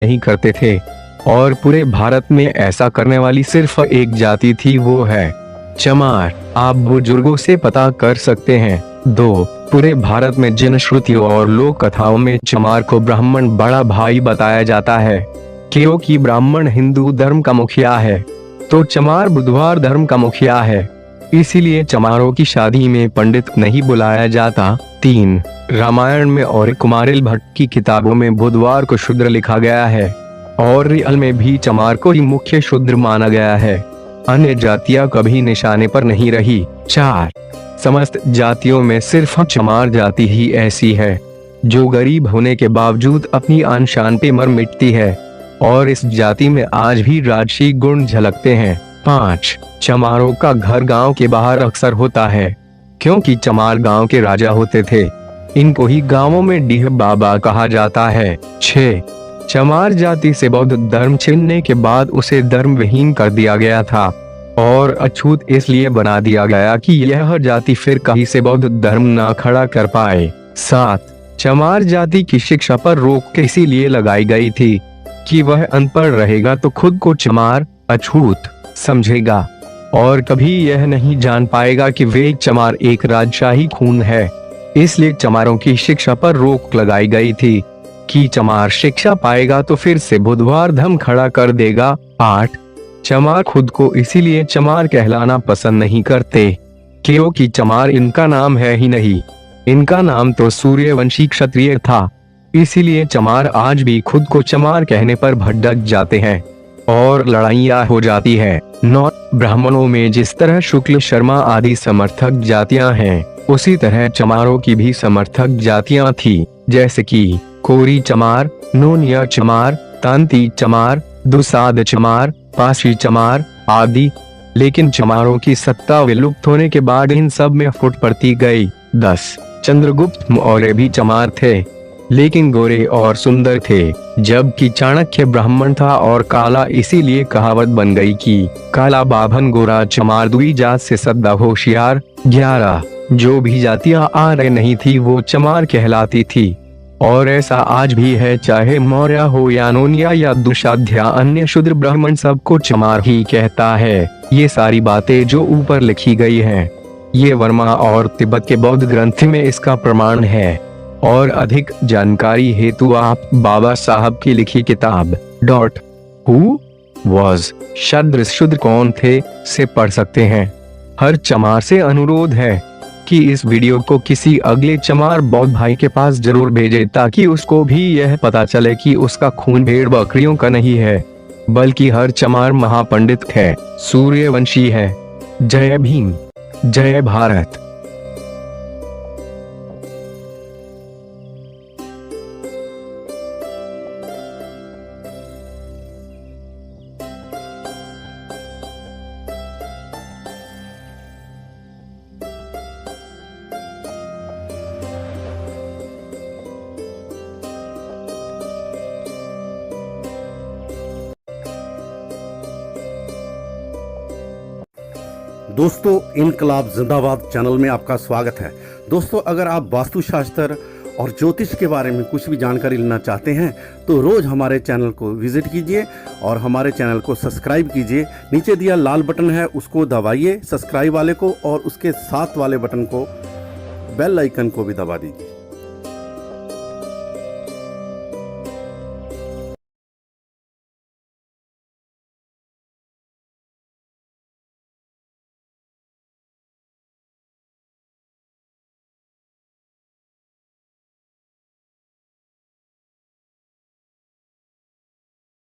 नहीं करते थे और पूरे भारत में ऐसा करने वाली सिर्फ एक जाति थी, वो है चमार। आप बुजुर्गों से पता कर सकते हैं। 2. पूरे भारत में जिन श्रुतियों और लोक कथाओं में चमार को ब्राह्मण बड़ा भाई बताया जाता है, क्योंकि ब्राह्मण हिंदू धर्म का मुखिया है, तो चमार बुधवार धर्म का मुखिया है, इसीलिए चमारों की शादी में पंडित नहीं बुलाया जाता। 3. रामायण में और कुमारिल भट्ट की किताबों में बुधवार को शूद्र लिखा गया है और रियल में भी चमार को ही मुख्य शूद्र माना गया है। अन्य जातियां कभी निशाने पर नहीं रही। 4. समस्त जातियों में सिर्फ चमार जाति ही ऐसी है जो गरीब होने के बावजूद अपनी आन शान पे मर मिटती है और इस जाति में आज भी राजसी गुण झलकते हैं। 5. चमारों का घर गांव के बाहर अक्सर होता है, क्योंकि चमार गांव के राजा होते थे। इनको ही गांवों में डीह बाबा कहा जाता है। 6. चमार जाति से बौद्ध धर्म छीनने के बाद उसे धर्म विहीन कर दिया गया था और अछूत इसलिए बना दिया गया कि यह जाति फिर कहीं से बौद्ध धर्म न खड़ा कर पाए। 7. चमार जाति की शिक्षा पर रोक इसीलिए लगाई गई थी कि वह अनपढ़ रहेगा तो खुद को चमार अछूत समझेगा और कभी यह नहीं जान पाएगा कि वे चमार एक राजशाही खून है। इसलिए चमारों की शिक्षा पर रोक लगाई गई थी कि चमार शिक्षा पाएगा तो फिर से बुधवार धर्म खड़ा कर देगा। 8. चमार खुद को इसीलिए चमार कहलाना पसंद नहीं करते क्योंकि चमार इनका नाम है ही नहीं, इनका नाम तो सूर्यवंशी क्षत्रिय था। इसीलिए चमार आज भी खुद को चमार कहने पर भड़क जाते हैं और लड़ाइयाँ हो जाती है। 9. ब्राह्मणों में जिस तरह शुक्ल शर्मा आदि समर्थक जातियां हैं, उसी तरह चमारों की भी समर्थक जातियां थी, जैसे कि कोरी चमार, नोनिया चमार, तांती चमार, दुसाद चमार, पाशी चमार आदि। लेकिन चमारों की सत्ता विलुप्त होने के बाद इन सब में फुट पड़ती गई। 10. चंद्रगुप्त मौर्य भी चमार थे, लेकिन गोरे और सुंदर थे, जबकि चाणक्य ब्राह्मण था और काला, इसीलिए कहावत बन गई कि काला बाभन गोरा चमार दुई जात से सदा होशियार। 11. जो भी जातियां आ रही नहीं थी वो चमार कहलाती थी और ऐसा आज भी है, चाहे मौर्य हो या नोनिया या दुशाध्या, अन्य शूद्र ब्राह्मण सबको चमार ही कहता है। ये सारी बातें जो ऊपर लिखी गई हैं, ये वर्मा और तिब्बत के बौद्ध ग्रंथ में इसका प्रमाण है और अधिक जानकारी हेतु आप बाबा साहब की लिखी किताब Who was शूद्र कौन थे से पढ़ सकते हैं। हर चमार से अनुरोध है कि इस वीडियो को किसी अगले चमार बौद्ध भाई के पास जरूर भेजें ताकि उसको भी यह पता चले कि उसका खून भेड़ बकरियों का नहीं है, बल्कि हर चमार महापंडित है, सूर्यवंशी है। जय भीम, जय भारत। दोस्तों, इनकलाब जिंदाबाद चैनल में आपका स्वागत है। दोस्तों, अगर आप वास्तुशास्त्र और ज्योतिष के बारे में कुछ भी जानकारी लेना चाहते हैं तो रोज हमारे चैनल को विजिट कीजिए और हमारे चैनल को सब्सक्राइब कीजिए। नीचे दिया लाल बटन है, उसको दबाइए सब्सक्राइब वाले को, और उसके साथ वाले बटन को, बेल आइकन को भी दबा दीजिए।